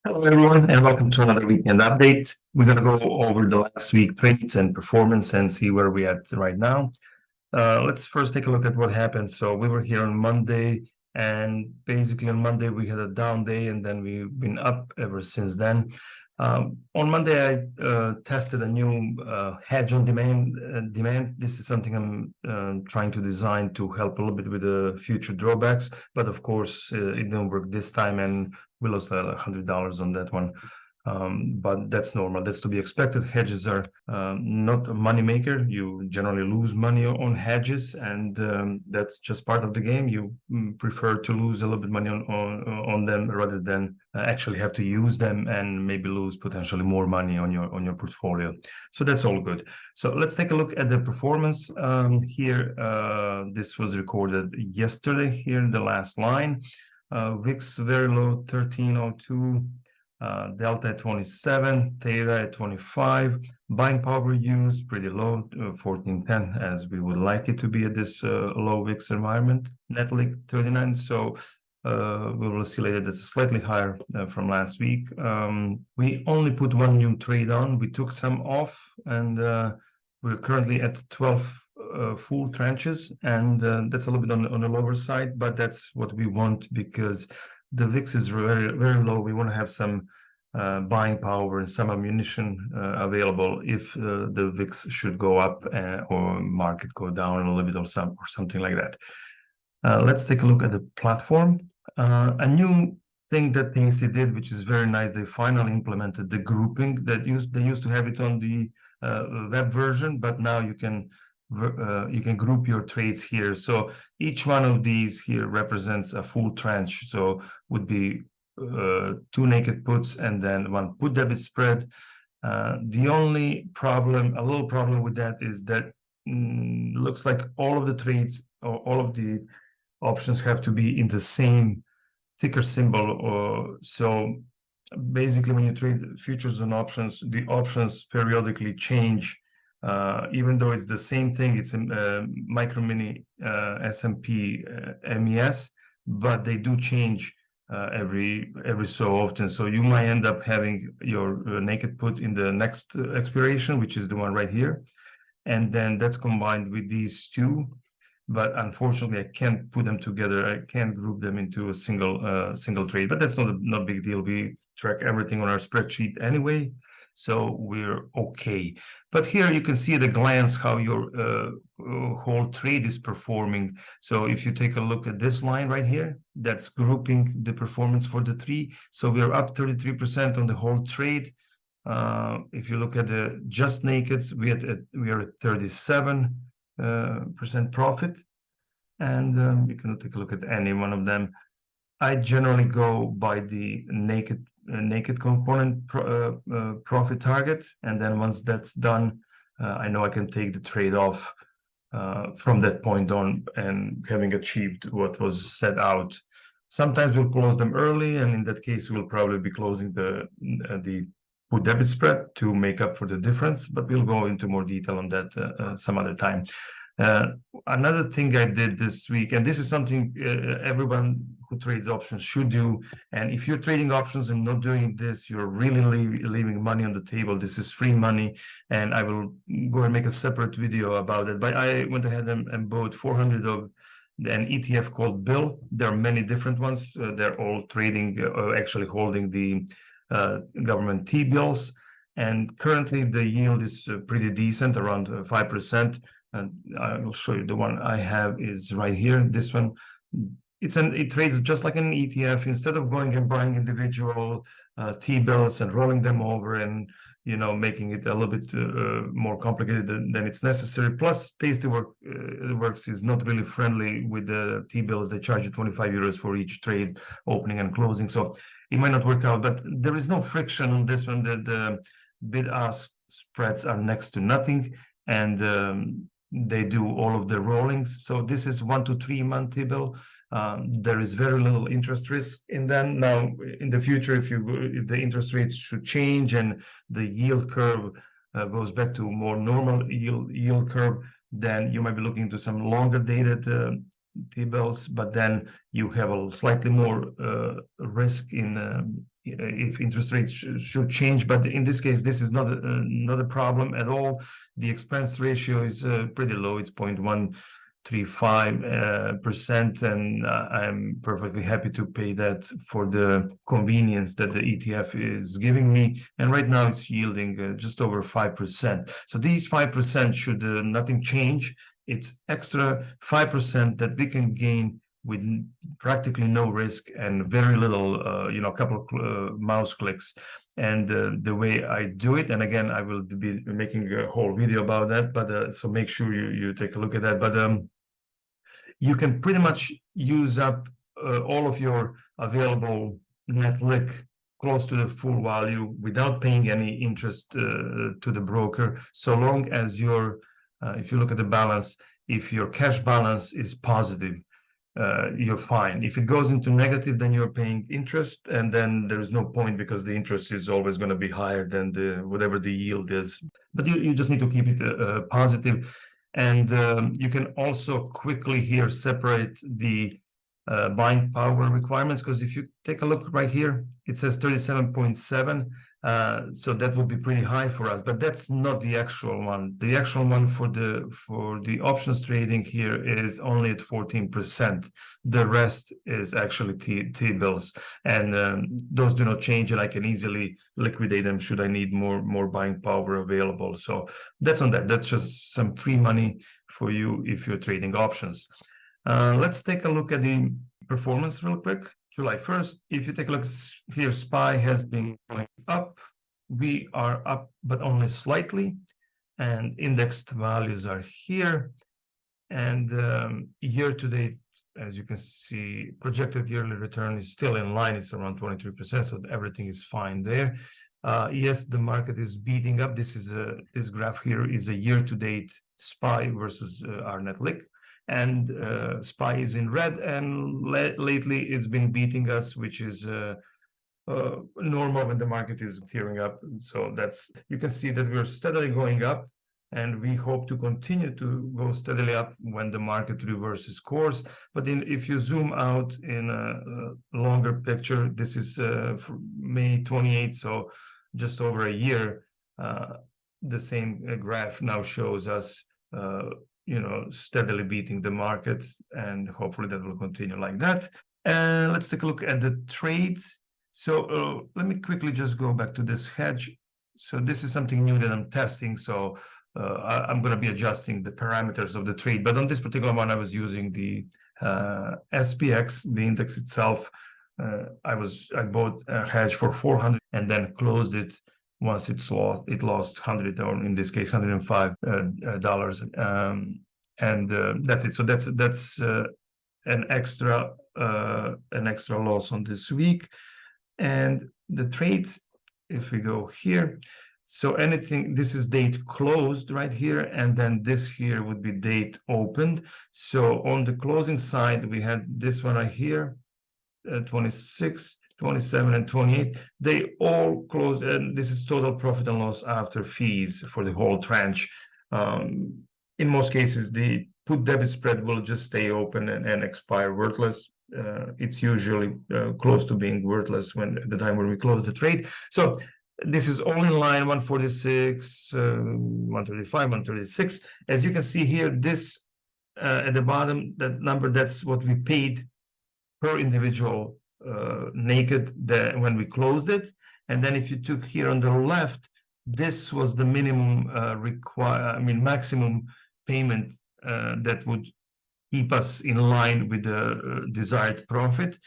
Hello, everyone, and welcome to another weekend update. We're going to go over the last week trades and performance and see where we're at right now. Let's first take a look at what happened. So we were here on Monday, and basically on Monday we had a down day, and then we've been up ever since then. On Monday, I tested a new hedge on demand. This is something I'm trying to design to help a little bit with the future drawbacks, but of course it didn't work this time, and we lost $100 on that one. But that's normal. That's to be expected. Hedges are not a money maker. You generally lose money on hedges, and that's just part of the game. You prefer to lose a little bit money on them rather than actually have to use them and maybe lose potentially more money on your portfolio. So that's all good. So let's take a look at the performance here. This was recorded yesterday here in the last line. VIX very low, 1302. Delta at 27, Theta at 25, buying power used pretty low, 1410, as we would like it to be at this low VIX environment. Netlick 39, so we will see later that's slightly higher from last week. We only put one new trade on. We took some off, and we're currently at 12 full tranches, and that's a little bit on the lower side, but that's what we want because the VIX is very, very low. We want to have some buying power and some ammunition available if the VIX should go up or market go down a little bit or something like that. Let's take a look at the platform. A new thing that Thingsy did, which is very nice, they finally implemented the grouping that they used to have it on the web version, but now you can group your trades here. So each one of these here represents a full tranche. So would be 2 naked puts and then 1 put debit spread. The only problem, a little problem with that is that looks like all of the trades or all of the options have to be in the same ticker symbol. So basically when you trade futures and options, the options periodically change. Even though it's the same thing, it's a micro mini S&P MES, but they do change every so often. So you might end up having your naked put in the next expiration, which is the one right here, and then that's combined with these two. But unfortunately, I can't put them together. I can't group them into a single trade. But that's not a big deal. We track everything on our spreadsheet anyway, so we're okay. But here you can see at a glance how your whole trade is performing. So if you take a look at this line right here, that's grouping the performance for the 3. So we're up 33% on the whole trade. If you look at the just nakeds, we are at 37% profit, and you can take a look at any one of them. I generally go by the naked component profit target, and then once that's done, I know I can take the trade off from that point on, and having achieved what was set out. Sometimes we'll close them early, and in that case we'll probably be closing the put debit spread to make up for the difference, but we'll go into more detail on that some other time. Another thing I did this week, and this is something everyone who trades options should do, and if you're trading options and not doing this, you're really leaving money on the table. This is free money, and I will go and make a separate video about it. But I went ahead and bought 400 of an ETF called Bill. There are many different ones. They're all trading, actually holding the government T-bills, and currently the yield is pretty decent, around 5%. And I will show you the one I have is right here. This one, it trades just like an ETF. Instead of going and buying individual T-bills and rolling them over and making it a little bit more complicated than it's necessary. Plus, Tastyworks is not really friendly with the T-bills. They charge you 25 euros for each trade opening and closing, so it might not work out. But there is no friction on this one. The bid-ask spreads are next to nothing, and they do all of the rollings. So this is 1 to 3 month T-bill. There is very little interest risk in them. Now, in the future, if the interest rates should change and the yield curve goes back to more normal yield curve, then you might be looking to some longer dated T-bills, but then you have a slightly more risk in if interest rates should change. But in this case, this is not a problem at all. The expense ratio is pretty low. It's 0.135%, and I'm perfectly happy to pay that for the convenience that the ETF is giving me. And right now it's yielding just over 5%. So these 5% should nothing change. It's extra 5% that we can gain with practically no risk and very little, a couple of mouse clicks. And the way I do it, and again, I will be making a whole video about that, but so make sure you take a look at that. But you can pretty much use up all of your available net lick close to the full value without paying any interest to the broker, so long as your if you look at the balance, if your cash balance is positive, you're fine. If it goes into negative, then you're paying interest, and then there's no point because the interest is always going to be higher than whatever the yield is. But you just need to keep it positive. And you can also quickly here separate the buying power requirements, because if you take a look right here, it says 37.7. So that will be pretty high for us, but that's not the actual one. The actual one for the options trading here is only at 14%. The rest is actually T-bills, and those do not change, and I can easily liquidate them should I need more buying power available. So that's on that. That's just some free money for you if you're trading options. Let's take a look at the performance real quick. July 1st, if you take a look here, SPY has been going up. We are up, but only slightly. And indexed values are here. And year to date, as you can see, projected yearly return is still in line. It's around 23%, so everything is fine there. Yes, the market is beating up. This graph here is a year to date SPY versus our net lick. And SPY is in red, and lately it's been beating us, which is normal when the market is tearing up. So you can see that we're steadily going up, and we hope to continue to go steadily up when the market reverses course. But if you zoom out in a longer picture, this is May 28th, so just over a year. The same graph now shows us steadily beating the market, and hopefully that will continue like that. And let's take a look at the trades. So let me quickly just go back to this hedge. So this is something new that I'm testing. So I'm going to be adjusting the parameters of the trade. But on this particular one, I was using the SPX, the index itself. I bought a hedge for 400 and then closed it once it lost 100, or in this case $105, and that's it. So that's an extra loss on this week. And the trades, if we go here, so this is date closed right here, and then this here would be date opened. So on the closing side, we had this one right here, 26, 27, and 28. They all closed, and this is total profit and loss after fees for the whole tranche. In most cases, the put debit spread will just stay open and expire worthless. It's usually close to being worthless at the time when we close the trade. So this is all in line, 146, 135, 136. As you can see here, this at the bottom, that number, that's what we paid per individual naked when we closed it. And then if you took here on the left, this was the minimum maximum payment that would keep us in line with the desired profit.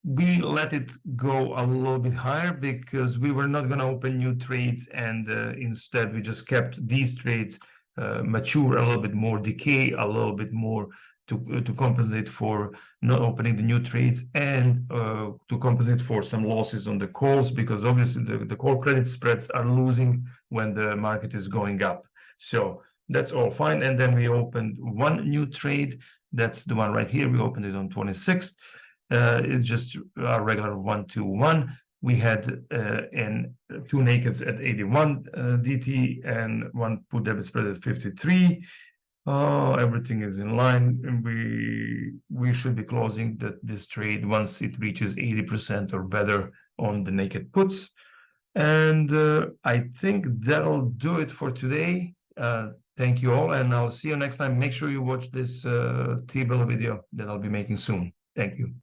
We let it go a little bit higher because we were not going to open new trades, and instead we just kept these trades mature a little bit more, decay a little bit more, to compensate for not opening the new trades, and to compensate for some losses on the calls, because obviously the call credit spreads are losing when the market is going up. So that's all fine. And then we opened one new trade. That's the one right here. We opened it on 26th. It's just a regular 1-2-1. We had two nakeds at 81 DT and one put debit spread at 53. Everything is in line, and we should be closing this trade once it reaches 80% or better on the naked puts. And I think that'll do it for today. Thank you all, and I'll see you next time. Make sure you watch this T-bill video that I'll be making soon. Thank you.